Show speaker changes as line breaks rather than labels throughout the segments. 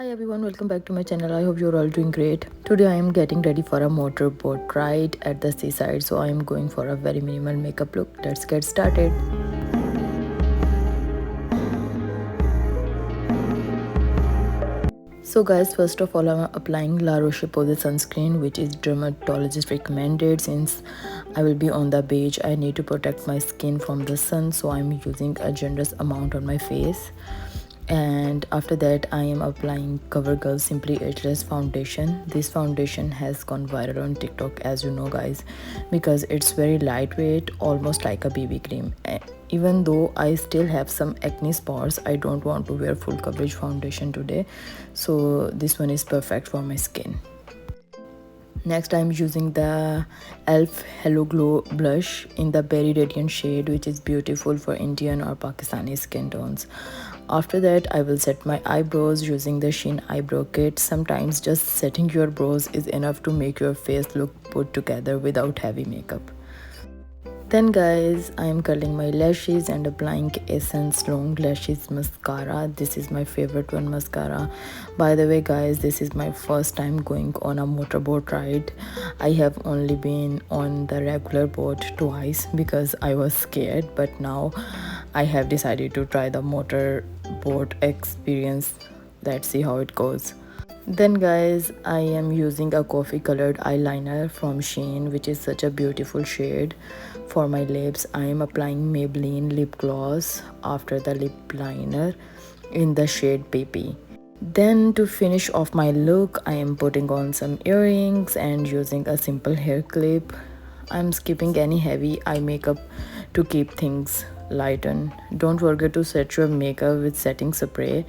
Hi everyone, welcome back to my channel. I hope you're all doing great. Today I am getting ready for a motorboat ride at the seaside, so I am going for a very minimal makeup look. Let's get started. So guys, first of all I'm applying La Roche-Posay sunscreen, which is dermatologist recommended. Since I will be on the beach, I need to protect my skin from the sun, so I'm using a generous amount on my face. And after that I am applying CoverGirl Simply Ageless foundation. This foundation has gone viral on TikTok, as you know guys, because it's very lightweight, almost like a BB cream. Even though I still have some acne spots, I don't want to wear full coverage foundation today, so this one is perfect for my skin. Next I'm using the elf Hello Glow blush in the berry radiant shade, which is beautiful for Indian or Pakistani skin tones. After that I will set my eyebrows using the Sheen eyebrow kit. Sometimes just setting your brows is enough to make your face look put together without heavy makeup. Then guys, I am curling my lashes and applying Essence Long Lashes mascara. This is my favorite one mascara. By the way guys, this is my first time going on a motorboat ride. I have only been on the regular boat twice because I was scared, but now I have decided to try the motorboat experience. Let's see how it goes. Then guys, I am using a coffee colored eyeliner from Shein, which is such a beautiful shade. For my lips, I am applying Maybelline lip gloss after the lip liner in the shade Baby. Then to finish off my look, I am putting on some earrings and using a simple hair clip. I'm skipping any heavy eye makeup to keep things lighten. Don't forget to set your makeup with setting spray.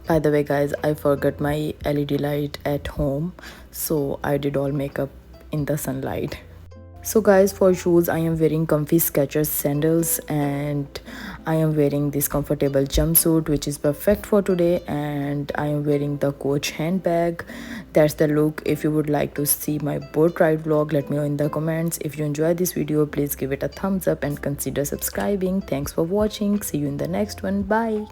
By the way guys, I forgot my LED light at home, so I did all makeup in the sunlight. So guys, for shoes I am wearing comfy Skechers sandals, and I am wearing this comfortable jumpsuit which is perfect for today, and I am wearing the Coach handbag. That's the look. If you would like to see my boat ride vlog, let me know in the comments. If you enjoyed this video, please give it a thumbs up and consider subscribing. Thanks for watching. See you in the next one. Bye.